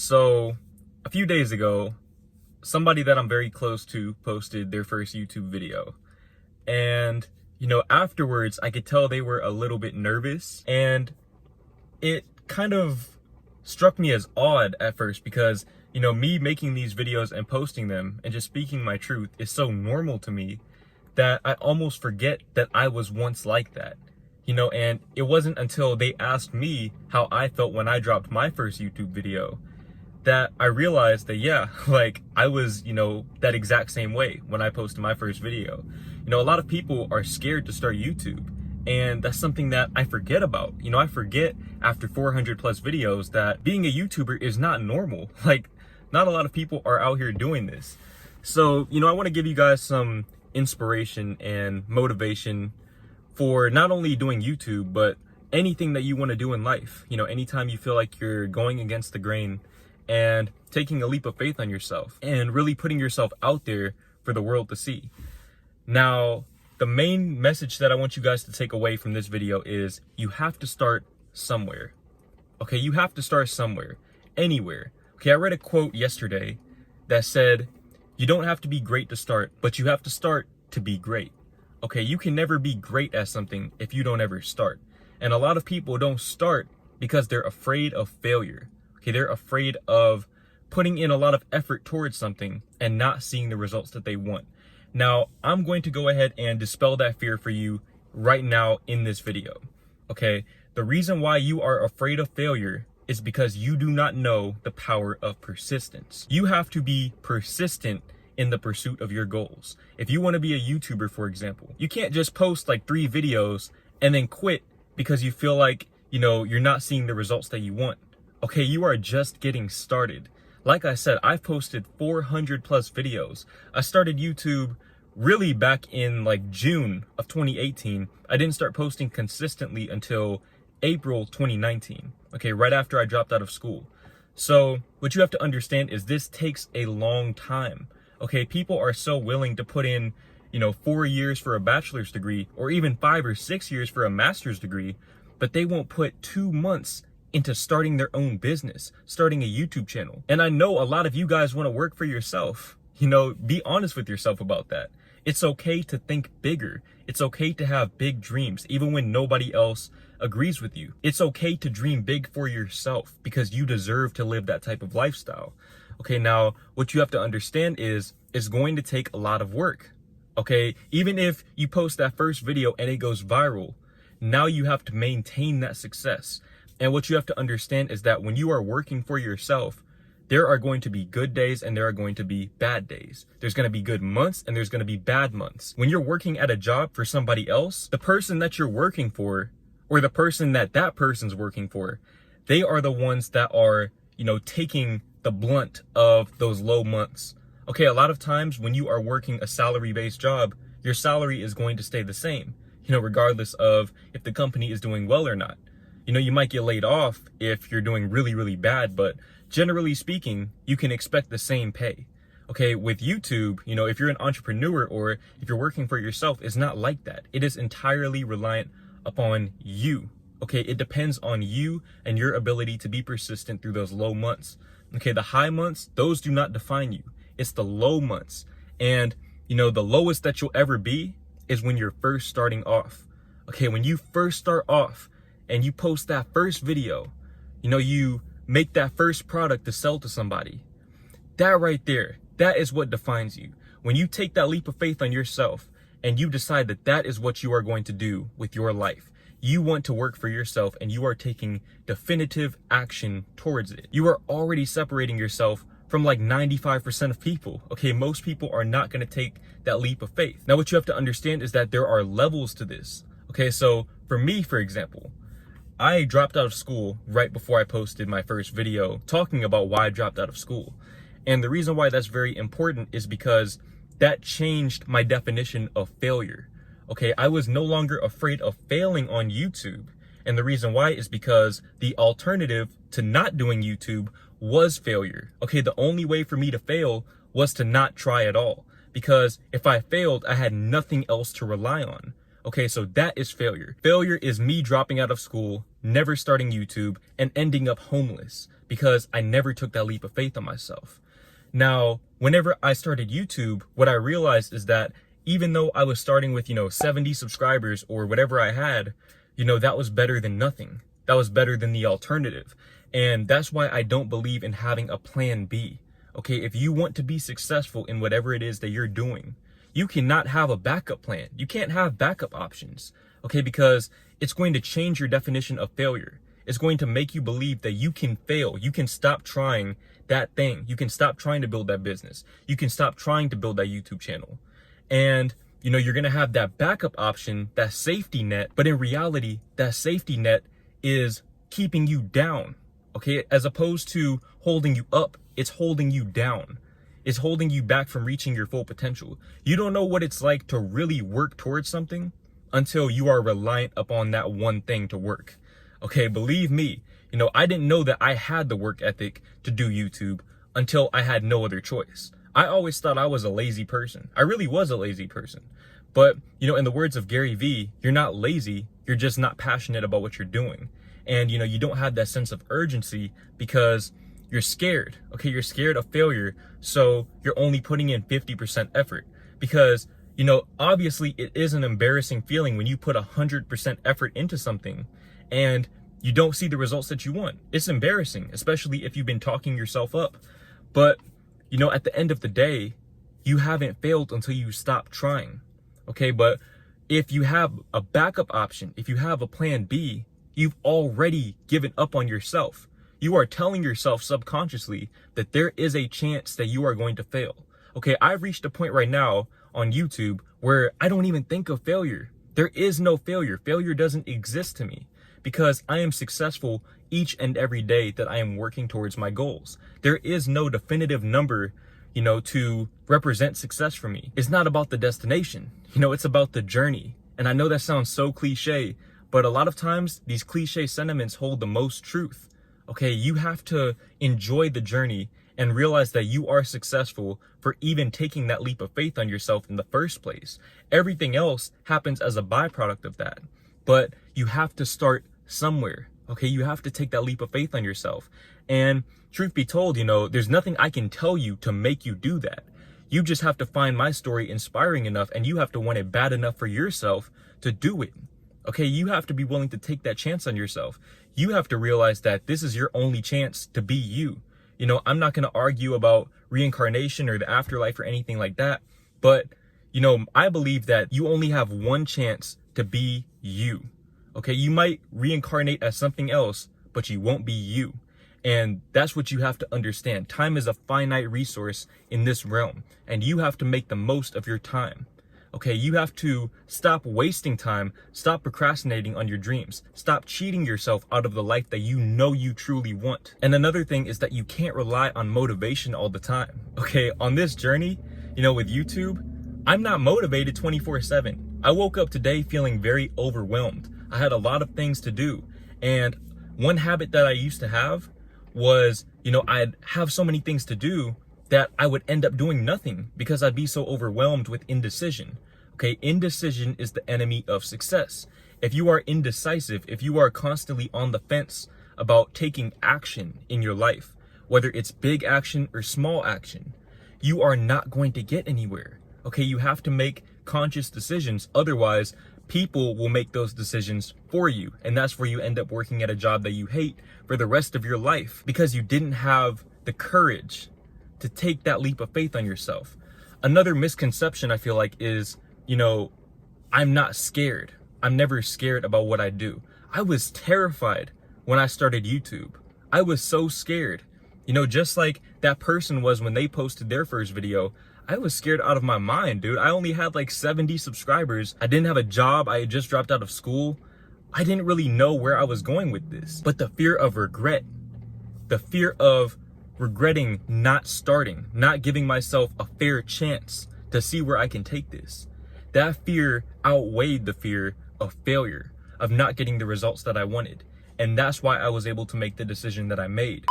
So a few days ago, somebody that I'm very close to posted their first YouTube video. And, afterwards, I could tell they were a little bit nervous. And it kind of struck me as odd at first because, me making these videos and posting them and just speaking my truth is so normal to me that I almost forget that I was once like that. And it wasn't until they asked me how I felt when I dropped my first YouTube video that I realized that, yeah, like I was, that exact same way when I posted my first video. A lot of people are scared to start YouTube, and that's something that I forget about. I forget after 400 plus videos that being a YouTuber is not normal. Like, not a lot of people are out here doing this. So, I want to give you guys some inspiration and motivation for not only doing YouTube, but anything that you want to do in life. Anytime you feel like you're going against the grain and taking a leap of faith on yourself and really putting yourself out there for the world to see. Now, the main message that I want you guys to take away from this video is you have to start somewhere. Okay, you have to start somewhere, anywhere. Okay, I read a quote yesterday that said, you don't have to be great to start, but you have to start to be great. Okay, you can never be great at something if you don't ever start. And a lot of people don't start because they're afraid of failure. Okay, they're afraid of putting in a lot of effort towards something and not seeing the results that they want. Now, I'm going to go ahead and dispel that fear for you right now in this video. Okay, the reason why you are afraid of failure is because you do not know the power of persistence. You have to be persistent in the pursuit of your goals. If you want to be a YouTuber, for example, you can't just post like 3 videos and then quit because you feel like, you're not seeing the results that you want. Okay, you are just getting started. Like I said, I've posted 400 plus videos. I started YouTube really back in like June of 2018. I didn't start posting consistently until April 2019. Okay, right after I dropped out of school. So what you have to understand is this takes a long time. Okay, people are so willing to put in, 4 years for a bachelor's degree or even 5 or 6 years for a master's degree, but they won't put 2 months into starting their own business, starting a YouTube channel. And I know a lot of you guys want to work for yourself. Be honest with yourself about that. It's okay to think bigger. It's okay to have big dreams, even when nobody else agrees with you. It's okay to dream big for yourself because you deserve to live that type of lifestyle. Okay, now what you have to understand is it's going to take a lot of work. Okay, even if you post that first video and it goes viral, now you have to maintain that success. And what you have to understand is that when you are working for yourself, there are going to be good days and there are going to be bad days. There's going to be good months and there's going to be bad months. When you're working at a job for somebody else, the person that you're working for or the person that person's working for, they are the ones that are, taking the blunt of those low months. Okay, a lot of times when you are working a salary-based job, your salary is going to stay the same, regardless of if the company is doing well or not. You might get laid off if you're doing really, really bad, but generally speaking, you can expect the same pay. Okay, with YouTube, if you're an entrepreneur or if you're working for yourself, it's not like that. It is entirely reliant upon you. Okay, it depends on you and your ability to be persistent through those low months. Okay, the high months, those do not define you. It's the low months. And, the lowest that you'll ever be is when you're first starting off. Okay, when you first start off, and you post that first video, you make that first product to sell to somebody. That right there, that is what defines you. When you take that leap of faith on yourself and you decide that that is what you are going to do with your life, you want to work for yourself and you are taking definitive action towards it. You are already separating yourself from like 95% of people. Okay, most people are not going to take that leap of faith. Now, what you have to understand is that there are levels to this. Okay, so for me, for example, I dropped out of school right before I posted my first video talking about why I dropped out of school. And the reason why that's very important is because that changed my definition of failure. Okay, I was no longer afraid of failing on YouTube. And the reason why is because the alternative to not doing YouTube was failure. Okay, the only way for me to fail was to not try at all. Because if I failed, I had nothing else to rely on. Okay, so that is failure. Failure is me dropping out of school, never starting YouTube, and ending up homeless because I never took that leap of faith on myself. Now, whenever I started YouTube, what I realized is that even though I was starting with, 70 subscribers or whatever I had, that was better than nothing. That was better than the alternative. And that's why I don't believe in having a plan B. Okay, if you want to be successful in whatever it is that you're doing, you cannot have a backup plan. You can't have backup options, okay, because it's going to change your definition of failure. It's going to make you believe that you can fail. You can stop trying that thing. You can stop trying to build that business. You can stop trying to build that YouTube channel. And, you're going to have that backup option, that safety net. But in reality, that safety net is keeping you down, okay? As opposed to holding you up, it's holding you down. It's holding you back from reaching your full potential. You don't know what it's like to really work towards something until you are reliant upon that one thing to work. Okay, believe me, I didn't know that I had the work ethic to do YouTube until I had no other choice. I always thought I was a lazy person. I really was a lazy person. But, in the words of Gary Vee, you're not lazy, you're just not passionate about what you're doing. And, you don't have that sense of urgency because you're scared, okay? You're scared of failure, so you're only putting in 50% effort. Because, obviously it is an embarrassing feeling when you put 100% effort into something and you don't see the results that you want. It's embarrassing, especially if you've been talking yourself up. But, at the end of the day, you haven't failed until you stop trying, okay? But if you have a backup option, if you have a plan B, you've already given up on yourself. You are telling yourself subconsciously that there is a chance that you are going to fail. Okay, I've reached a point right now on YouTube where I don't even think of failure. There is no failure. Failure doesn't exist to me because I am successful each and every day that I am working towards my goals. There is no definitive number, to represent success for me. It's not about the destination. It's about the journey. And I know that sounds so cliche, but a lot of times these cliche sentiments hold the most truth. Okay, you have to enjoy the journey and realize that you are successful for even taking that leap of faith on yourself in the first place. Everything else happens as a byproduct of that. But you have to start somewhere. Okay, you have to take that leap of faith on yourself. And truth be told, there's nothing I can tell you to make you do that. You just have to find my story inspiring enough, and you have to want it bad enough for yourself to do it. Okay, you have to be willing to take that chance on yourself. You have to realize that this is your only chance to be you. I'm not going to argue about reincarnation or the afterlife or anything like that. But, I believe that you only have one chance to be you. Okay, you might reincarnate as something else, but you won't be you. And that's what you have to understand. Time is a finite resource in this realm, and you have to make the most of your time. Okay, you have to stop wasting time, stop procrastinating on your dreams, stop cheating yourself out of the life that you truly want. And another thing is that you can't rely on motivation all the time. Okay, on this journey, with YouTube, I'm not motivated 24/7. I woke up today feeling very overwhelmed. I had a lot of things to do. And one habit that I used to have was, I'd have so many things to do that I would end up doing nothing because I'd be so overwhelmed with indecision. Okay, indecision is the enemy of success. If you are indecisive, if you are constantly on the fence about taking action in your life, whether it's big action or small action, you are not going to get anywhere. Okay, you have to make conscious decisions. Otherwise, people will make those decisions for you. And that's where you end up working at a job that you hate for the rest of your life because you didn't have the courage to take that leap of faith on yourself. Another misconception I feel like is, I'm not scared. I'm never scared about what I do. I was terrified when I started YouTube. I was so scared. Just like that person was when they posted their first video, I was scared out of my mind, dude. I only had like 70 subscribers. I didn't have a job. I had just dropped out of school. I didn't really know where I was going with this. But the fear of regret, the fear of regretting not starting, not giving myself a fair chance to see where I can take this, that fear outweighed the fear of failure, of not getting the results that I wanted. And that's why I was able to make the decision that I made.